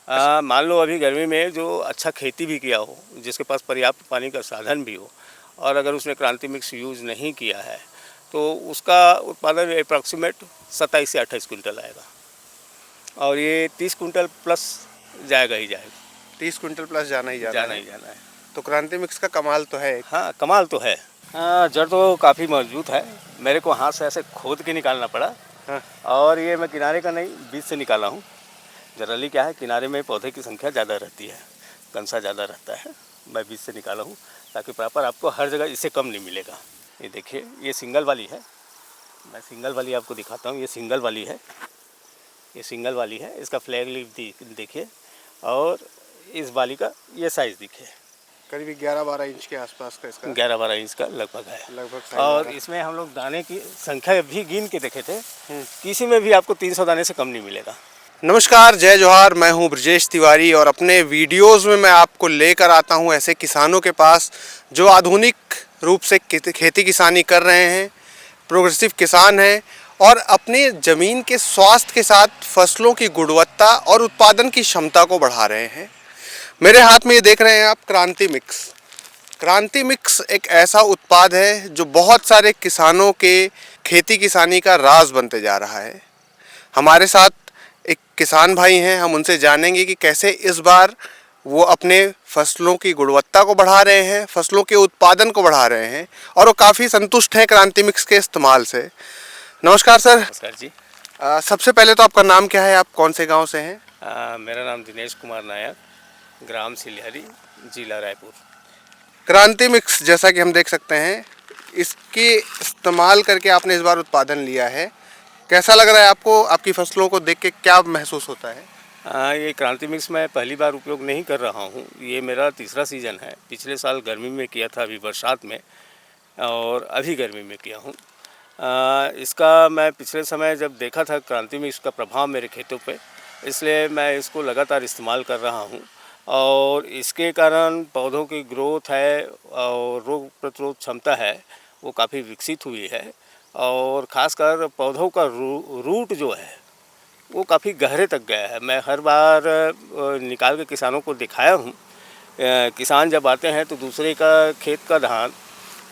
मान लो अभी गर्मी में जो अच्छा खेती भी किया हो, जिसके पास पर्याप्त पानी का साधन भी हो, और अगर उसने क्रांति मिक्स यूज़ नहीं किया है तो उसका उत्पादन अप्रॉक्सीमेट 27 से 28 कुंटल आएगा, और ये 30 कुंटल प्लस जाएगा ही जाएगा। 30 क्विंटल प्लस जाना ही जाना ही जाना है। तो क्रांति मिक्स का कमाल तो है। हाँ, कमाल तो है। जड़ तो काफ़ी मजबूत है, मेरे को हाथ से ऐसे खोद के निकालना पड़ा। हाँ। और ये मैं किनारे का नहीं, बीच से निकाला हूँ। जनरली क्या है, किनारे में पौधे की संख्या ज़्यादा रहती है, कंसा ज़्यादा रहता है, मैं बीच से निकाला हूँ ताकि प्रॉपर आपको हर जगह इससे कम नहीं मिलेगा। ये देखिए, ये सिंगल वाली है, मैं सिंगल वाली आपको दिखाता हूँ। ये सिंगल वाली है, ये सिंगल वाली है। इसका फ्लैग लीफ देखिए, और इस वाली का ये साइज़ देखिए, करीब 11-12 इंच के आसपास का इसका 11-12 इंच का लगभग है। लगभग। और इसमें हम लोग दाने की संख्या भी गिन के देखे थे, किसी में भी आपको 300 दाने से कम नहीं मिलेगा। नमस्कार, जय जोहार। मैं हूं ब्रजेश तिवारी और अपने वीडियोस में मैं आपको लेकर आता हूं ऐसे किसानों के पास जो आधुनिक रूप से खेती किसानी कर रहे हैं, प्रोग्रेसिव किसान हैं और अपने ज़मीन के स्वास्थ्य के साथ फसलों की गुणवत्ता और उत्पादन की क्षमता को बढ़ा रहे हैं। मेरे हाथ में ये देख रहे हैं आप क्रांति मिक्स। क्रांति मिक्स एक ऐसा उत्पाद है जो बहुत सारे किसानों के खेती किसानी का राज बनते जा रहा है। हमारे साथ एक किसान भाई हैं, हम उनसे जानेंगे कि कैसे इस बार वो अपने फसलों की गुणवत्ता को बढ़ा रहे हैं, फसलों के उत्पादन को बढ़ा रहे हैं और वो काफ़ी संतुष्ट हैं क्रांति मिक्स के इस्तेमाल से। नमस्कार सर। नमस्कार जी। सबसे पहले तो आपका नाम क्या है, आप कौन से गांव से हैं? मेरा नाम दिनेश कुमार नायक, ग्राम सिलहरी, जिला रायपुर। क्रांति मिक्स जैसा कि हम देख सकते हैं, इसके इस्तेमाल करके आपने इस बार उत्पादन लिया है। कैसा लग रहा है आपको? आपकी फसलों को देख के क्या महसूस होता है? ये क्रांति मिक्स मैं पहली बार उपयोग नहीं कर रहा हूँ, ये मेरा तीसरा सीज़न है। पिछले साल गर्मी में किया था, अभी बरसात में, और अभी गर्मी में किया हूँ। इसका मैं पिछले समय जब देखा था क्रांति मिक्स का प्रभाव मेरे खेतों पे, इसलिए मैं इसको लगातार इस्तेमाल कर रहा हूँ, और इसके कारण पौधों की ग्रोथ है और रोग प्रतिरोध क्षमता है वो काफ़ी विकसित हुई है, और ख़ासकर पौधों का रूट जो है वो काफ़ी गहरे तक गया है। मैं हर बार निकाल के किसानों को दिखाया हूँ। किसान जब आते हैं तो दूसरे का खेत का धान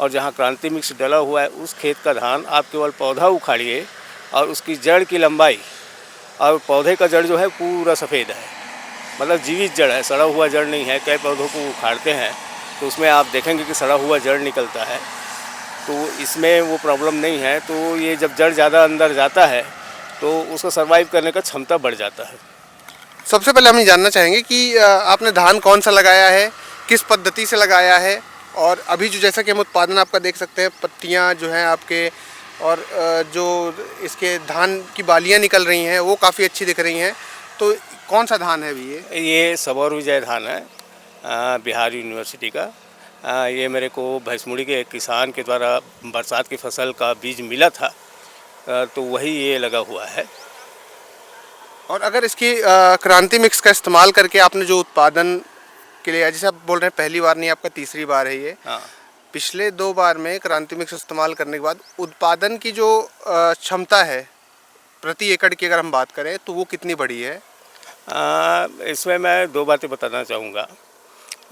और जहाँ क्रांति मिक्स डला हुआ है उस खेत का धान आप केवल पौधा उखाड़िए और उसकी जड़ की लंबाई, और पौधे का जड़ जो है पूरा सफ़ेद है, मतलब जीवित जड़ है, सड़ा हुआ जड़ नहीं है। कई पौधों को उखाड़ते हैं तो उसमें आप देखेंगे कि सड़ा हुआ जड़ निकलता है, तो इसमें वो प्रॉब्लम नहीं है। तो ये जब जड़ ज़्यादा अंदर जाता है तो उसको सर्वाइव करने का क्षमता बढ़ जाता है। सबसे पहले हम ये जानना चाहेंगे कि आपने धान कौन सा लगाया है, किस पद्धति से लगाया है, और अभी जो जैसा कि हम उत्पादन आपका देख सकते हैं, पत्तियां जो हैं आपके, और जो इसके धान की बालियां निकल रही हैं वो काफ़ी अच्छी दिख रही हैं। तो कौन सा धान है अभी ये सबौर विजय धान है, बिहार यूनिवर्सिटी का। ये मेरे को भैंसमुड़ी के एक किसान के द्वारा बरसात की फसल का बीज मिला था, तो वही ये लगा हुआ है। और अगर इसकी क्रांति मिक्स का इस्तेमाल करके आपने जो उत्पादन के लिए, जैसे आप बोल रहे हैं पहली बार नहीं, आपका तीसरी बार है ये। हाँ। पिछले 2 बार में क्रांति मिक्स इस्तेमाल करने के बाद उत्पादन की जो क्षमता है प्रति एकड़ की अगर हम बात करें तो वो कितनी बढ़ी है? इसमें मैं 2 बातें बताना चाहूँगा।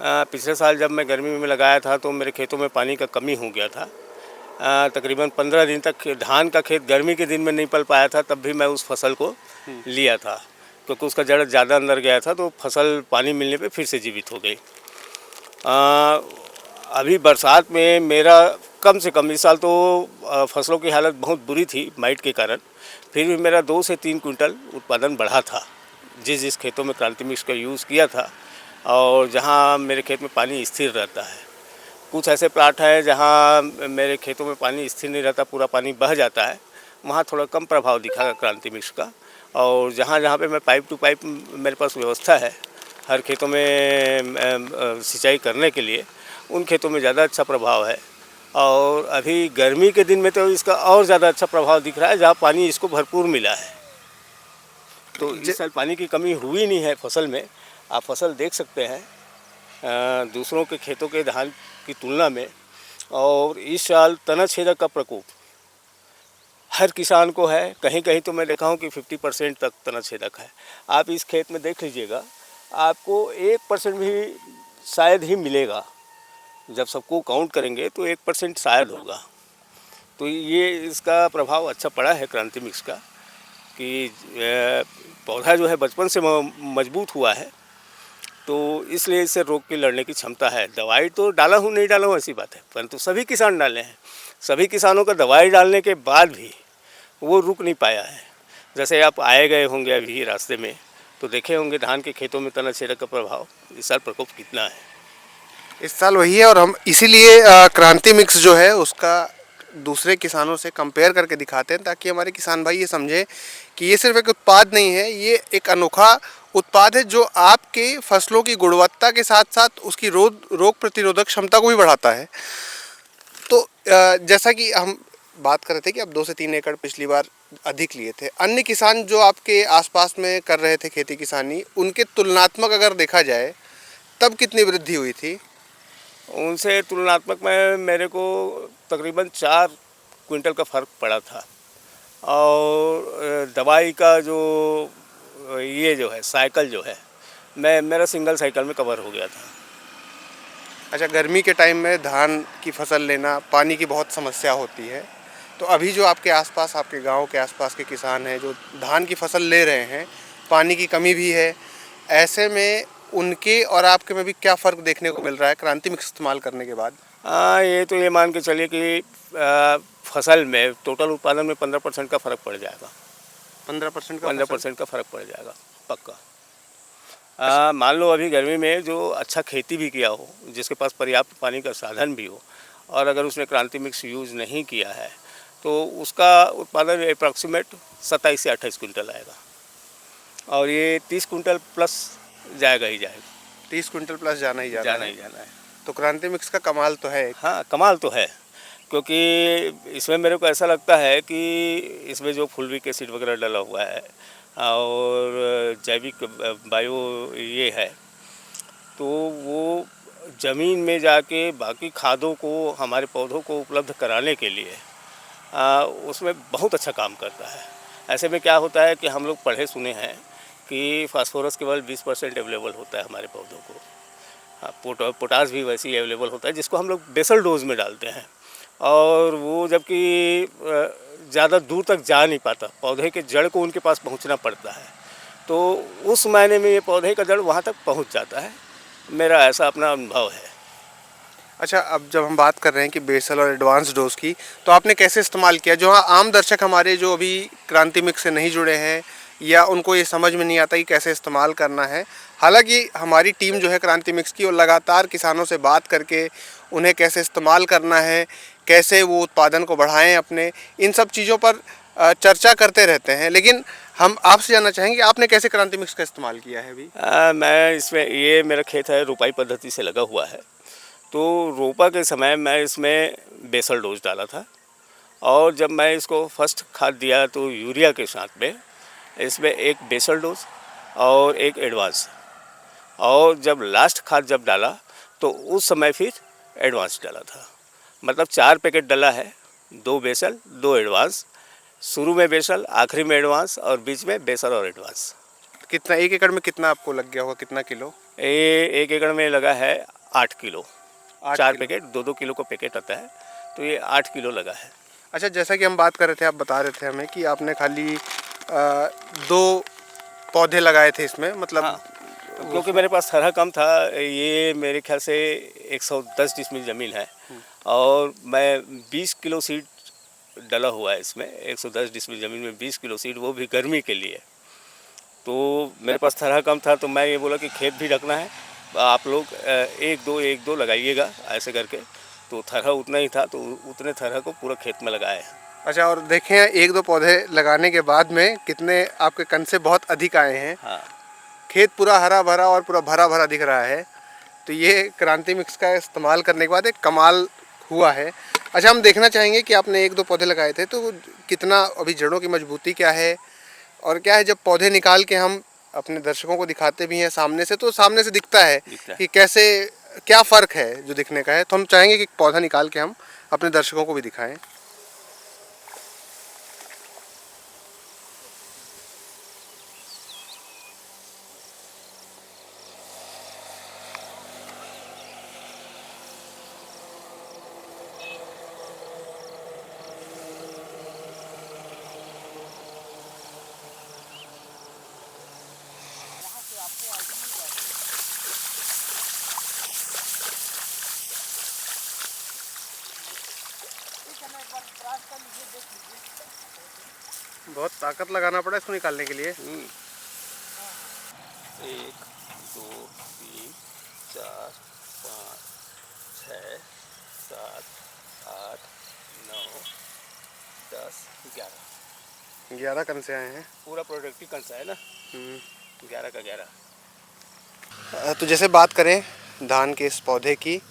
पिछले साल जब मैं गर्मी में लगाया था तो मेरे खेतों में पानी का कमी हो गया था। तकरीबन 15 दिन तक धान का खेत गर्मी के दिन में नहीं पल पाया था, तब भी मैं उस फसल को लिया था, क्योंकि उसका जड़ ज़्यादा अंदर गया था, तो फसल पानी मिलने पे फिर से जीवित हो गई। अभी बरसात में मेरा कम से कम, इस साल तो फसलों की हालत बहुत बुरी थी माइट के कारण, फिर भी मेरा 2 से 3 कुंटल उत्पादन बढ़ा था जिस खेतों में क्रांति मिक्स का यूज़ किया था, और जहाँ मेरे खेत में पानी स्थिर रहता है। कुछ ऐसे प्लाट हैं जहाँ मेरे खेतों में पानी स्थिर नहीं रहता, पूरा पानी बह जाता है, वहाँ थोड़ा कम प्रभाव दिखा क्रांति मिक्स का। और जहाँ जहाँ पे मैं पाइप टू पाइप मेरे पास व्यवस्था है हर खेतों में सिंचाई करने के लिए, उन खेतों में ज़्यादा अच्छा प्रभाव है। और अभी गर्मी के दिन में तो इसका और ज़्यादा अच्छा प्रभाव दिख रहा है, जहाँ पानी इसको भरपूर मिला है। तो इस साल पानी की कमी हुई नहीं है फसल में। आप फसल देख सकते हैं दूसरों के खेतों के धान की तुलना में, और इस साल तना छेदक का प्रकोप हर किसान को है। कहीं कहीं तो मैं देखा हूँ कि 50% तक तना छेदक है। आप इस खेत में देख लीजिएगा, आपको 1% भी शायद ही मिलेगा। जब सबको काउंट करेंगे तो 1% शायद होगा। तो ये इसका प्रभाव अच्छा पड़ा है क्रांति मिक्स का कि पौधा जो है बचपन से मजबूत हुआ है, तो इसलिए इससे रोग की लड़ने की क्षमता है। दवाई तो डाला हूँ नहीं डाला हूँ ऐसी बात है, परंतु सभी किसान डाले हैं। सभी किसानों का दवाई डालने के बाद भी वो रुक नहीं पाया है। जैसे आप आए गए होंगे अभी रास्ते में तो देखे होंगे धान के खेतों में तना छेदक का प्रभाव इस साल प्रकोप कितना है। इस साल वही है और हम इसीलिए क्रांति मिक्स जो है उसका दूसरे किसानों से कंपेयर करके दिखाते हैं ताकि हमारे किसान भाई ये समझे कि ये सिर्फ एक उत्पाद नहीं है, ये एक अनोखा उत्पाद है जो आपके फसलों की गुणवत्ता के साथ साथ उसकी रोग प्रतिरोधक क्षमता को भी बढ़ाता है। तो जैसा कि हम बात कर रहे थे कि आप 2 से 3 एकड़ पिछली बार अधिक लिए थे, अन्य किसान जो आपके आसपास में कर रहे थे खेती किसानी, उनके तुलनात्मक अगर देखा जाए तब कितनी वृद्धि हुई थी? उनसे तुलनात्मक में मेरे को तकरीबन 4 क्विंटल का फ़र्क पड़ा था। और दवाई का जो ये जो है साइकिल जो है मेरा सिंगल साइकिल में कवर हो गया था। अच्छा, गर्मी के टाइम में धान की फसल लेना पानी की बहुत समस्या होती है, तो अभी जो आपके आसपास आपके गांव के आसपास के किसान हैं जो धान की फसल ले रहे हैं, पानी की कमी भी है, ऐसे में उनके और आपके में भी क्या फ़र्क देखने को मिल रहा है क्रांति मिक्स इस्तेमाल करने के बाद? ये तो ये मान के चलिए कि फसल में टोटल उत्पादन में 15% का फ़र्क पड़ जाएगा। 15% का 15% का फ़र्क पड़ जाएगा पक्का। मान लो अभी गर्मी में जो अच्छा खेती भी किया हो, जिसके पास पर्याप्त पानी का साधन भी हो, और अगर उसने क्रांति मिक्स यूज़ नहीं किया है तो उसका उत्पादन अप्रॉक्सीमेट 27 से 28 कुंटल आएगा और ये 30 कुंटल प्लस जाएगा ही जाएगा। 30 क्विंटल प्लस जाना ही जाना जाना है। ही जाना है। तो क्रांति मिक्स का कमाल तो है। हाँ, कमाल तो है, क्योंकि इसमें मेरे को ऐसा लगता है कि इसमें जो फुलविक एसिड वगैरह डला हुआ है और जैविक बायो ये है, तो वो ज़मीन में जाके बाकी खादों को हमारे पौधों को उपलब्ध कराने के लिए उसमें बहुत अच्छा काम करता है। ऐसे में क्या होता है कि हम लोग पढ़े सुने हैं कि फास्फोरस केवल 20% अवेलेबल होता है हमारे पौधों को। पोटास भी वैसे ही अवेलेबल होता है जिसको हम लोग बेसल डोज में डालते हैं, और वो जबकि ज़्यादा दूर तक जा नहीं पाता, पौधे के जड़ को उनके पास पहुंचना पड़ता है, तो उस मायने में ये पौधे का जड़ वहाँ तक पहुंच जाता है। मेरा ऐसा अपना अनुभव है। अच्छा, अब जब हम बात कर रहे हैं कि बेसल और एडवांस डोज की, तो आपने कैसे इस्तेमाल किया? जो हाँ आम दर्शक हमारे जो अभी क्रांति मिक्स से नहीं जुड़े हैं या उनको ये समझ में नहीं आता कि कैसे इस्तेमाल करना है, हालांकि हमारी टीम जो है क्रांति मिक्स की, और लगातार किसानों से बात करके उन्हें कैसे इस्तेमाल करना है, कैसे वो उत्पादन को बढ़ाएं अपने, इन सब चीज़ों पर चर्चा करते रहते हैं। लेकिन हम आपसे जानना चाहेंगे आपने कैसे क्रांति मिक्स का इस्तेमाल किया है अभी? मैं इसमें, ये मेरा खेत है रोपाई पद्धति से लगा हुआ है, तो रोपा के समय मैं इसमें बेसल डोज डाला था, और जब मैं इसको फर्स्ट खाद दिया तो यूरिया के साथ में इसमें एक बेसल डोज और एक एडवांस, और जब लास्ट खाद जब डाला तो उस समय फिर एडवांस डाला था। मतलब 4 पैकेट डाला है, 2 बेसल 2 एडवांस, शुरू में बेसल, आखिरी में एडवांस, और बीच में बेसल और एडवांस। कितना, 1 एकड़ में कितना आपको लग गया होगा, कितना किलो? ये 1 एकड़ में लगा है 8 किलो। 4 किलो। पैकेट, 2-2 किलो का पैकेट आता है, तो ये 8 किलो लगा है। अच्छा, जैसा कि हम बात कर रहे थे, आप बता रहे थे हमें कि आपने खाली 2 पौधे लगाए थे इसमें, मतलब हाँ, क्योंकि मेरे पास थरहा कम था। ये मेरे ख्याल से 110 डिसमिल ज़मीन है और मैं 20 किलो सीड डला हुआ है इसमें। 110 डिसमिल ज़मीन में 20 किलो सीड, वो भी गर्मी के लिए। तो मेरे पास थरहा कम था, तो मैं ये बोला कि खेत भी रखना है, आप लोग 1-2 लगाइएगा ऐसे करके। तो थरहा उतना ही था, तो उतने थरहा को पूरा खेत में लगाए हैं। अच्छा, और देखें 1-2 पौधे लगाने के बाद में कितने आपके कनसे बहुत अधिक आए हैं। हाँ, खेत पूरा हरा भरा और पूरा भरा भरा दिख रहा है, तो ये क्रांति मिक्स का इस्तेमाल करने के बाद एक कमाल हुआ है। अच्छा, हम देखना चाहेंगे कि आपने 1-2 पौधे लगाए थे, तो कितना अभी जड़ों की मजबूती क्या है, और क्या है जब पौधे निकाल के हम अपने दर्शकों को दिखाते भी हैं सामने से, तो सामने से दिखता है कि कैसे, क्या फ़र्क है जो दिखने का है। तो हम चाहेंगे कि पौधा निकाल के हम अपने दर्शकों को भी दिखाएं। बहुत ताकत लगाना पड़ा इसको निकालने के लिए। 1 2 3 4 5 6 7 8 9 10 11 11 कन से आए हैं। पूरा प्रोडक्ट ही कंसा है ना। 11 का 11। तो जैसे बात करें धान के इस पौधे की,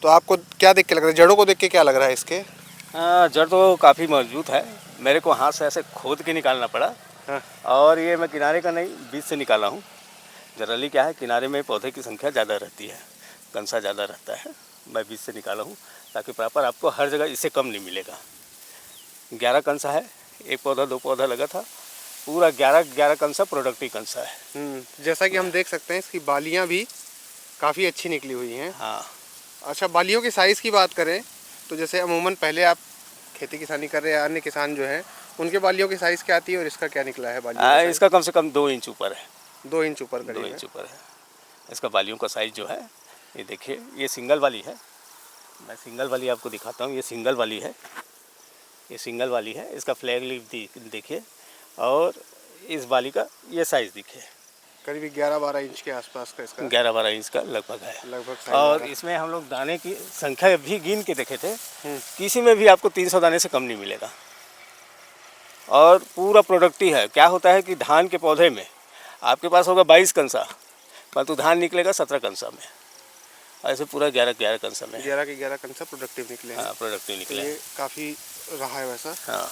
तो आपको क्या देख के लग रहा है, जड़ों को देख के क्या लग रहा है इसके? जड़ तो काफ़ी मजबूत है, मेरे को हाथ से ऐसे खोद के निकालना पड़ा। हाँ। और ये मैं किनारे का नहीं, बीच से निकाला हूँ। जनरली क्या है, किनारे में पौधे की संख्या ज़्यादा रहती है, कंसा ज़्यादा रहता है, मैं बीच से निकाला हूँ ताकि प्रॉपर आपको हर जगह इससे कम नहीं मिलेगा। 11 कंसा है, एक पौधा 2 पौधा लगा था, पूरा 11 कंसा प्रोडक्ट ही कंसा है। जैसा कि हम देख सकते हैं इसकी बालियाँ भी काफ़ी अच्छी निकली हुई हैं। हाँ। अच्छा, बालियों की साइज़ की बात करें तो जैसे अमूमन पहले आप खेती किसानी कर रहे हैं, अन्य किसान जो हैं उनके बालियों की साइज़ क्या आती है और इसका क्या निकला है बालियों का इसका कम से कम 2 इंच ऊपर है। 2 इंच ऊपर 2 करीब इंच है। ऊपर है इसका बालियों का साइज़ जो है। ये देखिए, ये सिंगल वाली है, मैं सिंगल वाली आपको दिखाता हूँ। ये सिंगल वाली है, ये सिंगल वाली है। इसका फ्लैग लीफ देखिए, और इस वाली का ये साइज़ देखिए, करीब 11-12 इंच के आसपास का इसका 11-12 इंच का लगभग है। लगभग साइज आ और रहा है। इसमें हम लोग दाने की संख्या भी गिन के देखे थे, किसी में भी आपको 300 दाने से कम नहीं मिलेगा। और पूरा प्रोडक्ट ही है। क्या होता है कि धान के पौधे में आपके पास होगा 22 कंसा, परंतु धान निकलेगा 17 कंसा में। ऐसे पूरा 11 कंसा में 11 के 11 कंसा प्रोडक्टिव निकले हैं। हाँ, प्रोडक्टिव तो निकले। ये काफ़ी रहा है वैसा। हाँ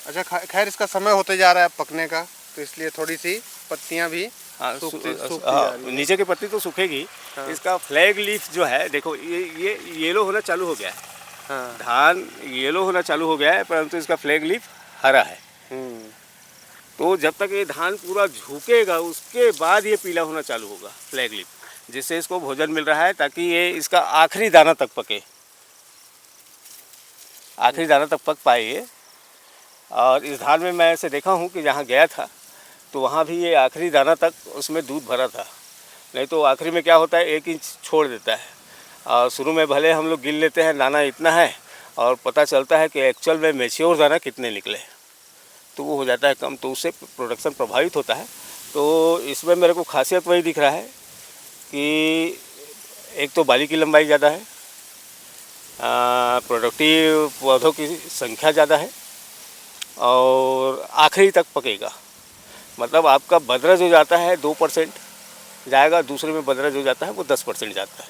अच्छा, खैर इसका समय होते जा रहा है पकने का, तो इसलिए थोड़ी सी पत्तियां भी हाँ, सूखती जा हाँ, रही हैं। नीचे की पत्ती तो सूखेगी। हाँ। इसका फ्लैग लीफ जो है, देखो ये येलो होना चालू हो गया है। हाँ। धान येलो होना चालू हो गया है, परंतु इसका फ्लैग लीफ हरा है। तो जब तक ये धान पूरा झुकेगा उसके बाद ये पीला होना चालू होगा फ्लैग लीफ, जिससे इसको भोजन मिल रहा है ताकि ये इसका आखिरी दाना तक पके, आखिरी दाना तक पक पाए ये। और इस धान में मैं ऐसे देखा हूँ कि जहाँ गया था तो वहाँ भी ये आखिरी दाना तक उसमें दूध भरा था। नहीं तो आखिरी में क्या होता है, 1 इंच छोड़ देता है। और शुरू में भले हम लोग गिन लेते हैं दाना इतना है, और पता चलता है कि एक्चुअल में मैच्योर दाना कितने निकले, तो वो हो जाता है कम, तो उससे प्रोडक्शन प्रभावित होता है। तो इसमें मेरे को खासियत वही दिख रहा है कि एक तो बाली की लंबाई ज़्यादा है, प्रोडक्टिव पौधों की संख्या ज़्यादा है, और आखिरी तक पकेगा। मतलब आपका बदरा जो जाता है 2% जाएगा, दूसरे में बदरा जो जाता है वो 10% जाता है।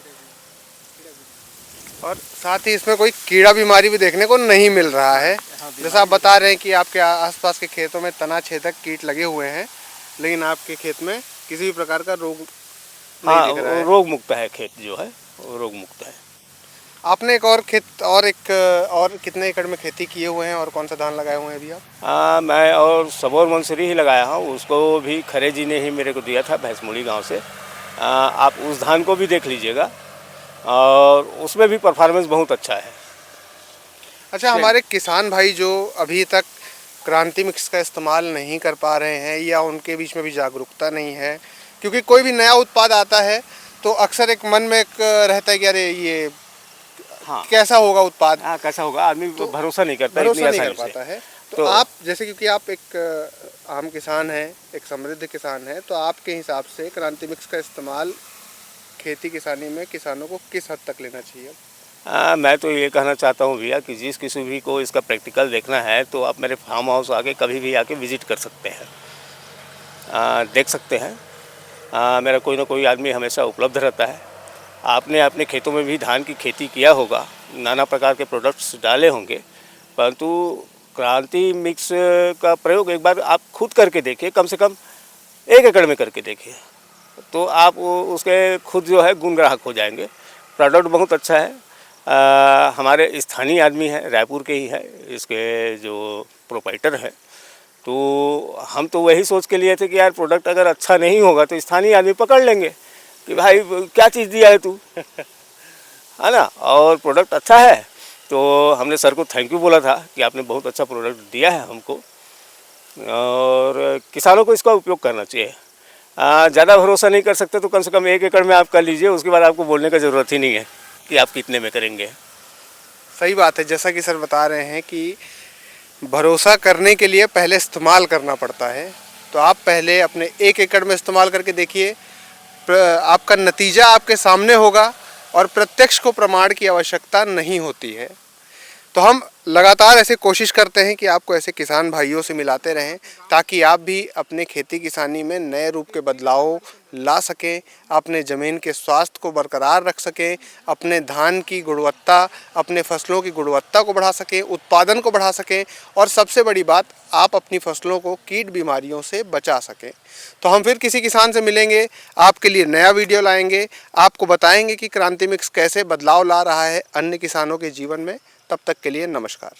और साथ ही इसमें कोई कीड़ा बीमारी भी देखने को नहीं मिल रहा है। जैसा आप बता रहे हैं कि आपके आसपास के खेतों में तना छेदक कीट लगे हुए हैं, लेकिन आपके खेत में किसी भी प्रकार का रोग नहीं दिख रहा है। रोग मुक्त है खेत जो है, वो रोग मुक्त है। आपने एक और खेत और कितने एकड़ में खेती किए हुए हैं और कौन सा धान लगाए हुए हैं अभी आप? मैं और सबौर मंसूरी ही लगाया हूँ, उसको भी खरे जी ने ही मेरे को दिया था, भैंसमुड़ी गांव से। आप उस धान को भी देख लीजिएगा, और उसमें भी परफॉर्मेंस बहुत अच्छा है। अच्छा, हमारे किसान भाई जो अभी तक क्रांति मिक्स का इस्तेमाल नहीं कर पा रहे हैं, या उनके बीच में भी जागरूकता नहीं है, क्योंकि कोई भी नया उत्पाद आता है तो अक्सर एक मन में एक रहता है कि अरे ये कैसा होगा उत्पाद, कैसा होगा, आदमी तो भरोसा नहीं करता, भरोसा नहीं कर पाता है। तो आप जैसे, क्योंकि आप एक आम किसान हैं, एक समृद्ध किसान हैं, तो आपके हिसाब से क्रांति मिक्स का इस्तेमाल खेती किसानी में किसानों को किस हद तक लेना चाहिए? मैं तो ये कहना चाहता हूँ भैया कि जिस किसी भी को इसका प्रैक्टिकल देखना है तो आप मेरे फार्म हाउस आके कभी भी आके विजिट कर सकते हैं, देख सकते हैं। मेरा कोई ना कोई आदमी हमेशा उपलब्ध रहता है। आपने अपने खेतों में भी धान की खेती किया होगा, नाना प्रकार के प्रोडक्ट्स डाले होंगे, परंतु क्रांति मिक्स का प्रयोग एक बार आप खुद करके देखिए, कम से कम 1 एकड़ में करके देखिए, तो आप उसके खुद जो है गुण ग्राहक हो जाएंगे। प्रोडक्ट बहुत अच्छा है। हमारे स्थानीय आदमी हैं, रायपुर के ही है, इसके जो प्रोपाइटर है, तो हम तो वही सोच के लिए थे कि यार प्रोडक्ट अगर अच्छा नहीं होगा तो स्थानीय आदमी पकड़ लेंगे कि भाई क्या चीज़ दिया है तू, है ना। और प्रोडक्ट अच्छा है, तो हमने सर को थैंक यू बोला था कि आपने बहुत अच्छा प्रोडक्ट दिया है हमको, और किसानों को इसका उपयोग करना चाहिए। ज़्यादा भरोसा नहीं कर सकते तो कम से कम 1 एकड़ में आप कर लीजिए, उसके बाद आपको बोलने का ज़रूरत ही नहीं है कि आप कितने में करेंगे। सही बात है। जैसा कि सर बता रहे हैं कि भरोसा करने के लिए पहले इस्तेमाल करना पड़ता है। तो आप पहले अपने 1 एकड़ में इस्तेमाल करके देखिए, आपका नतीजा आपके सामने होगा और प्रत्यक्ष को प्रमाण की आवश्यकता नहीं होती है। तो हम लगातार ऐसे कोशिश करते हैं कि आपको ऐसे किसान भाइयों से मिलाते रहें, ताकि आप भी अपने खेती किसानी में नए रूप के बदलाव ला सकें, अपने ज़मीन के स्वास्थ्य को बरकरार रख सकें, अपने धान की गुणवत्ता, अपने फसलों की गुणवत्ता को बढ़ा सकें, उत्पादन को बढ़ा सकें और सबसे बड़ी बात, आप अपनी फसलों को कीट बीमारियों से बचा सकें। तो हम फिर किसी किसान से मिलेंगे, आपके लिए नया वीडियो लाएंगे, आपको बताएंगे कि क्रांति मिक्स कैसे बदलाव ला रहा है अन्य किसानों के जीवन में। तब तक के लिए नमस्कार।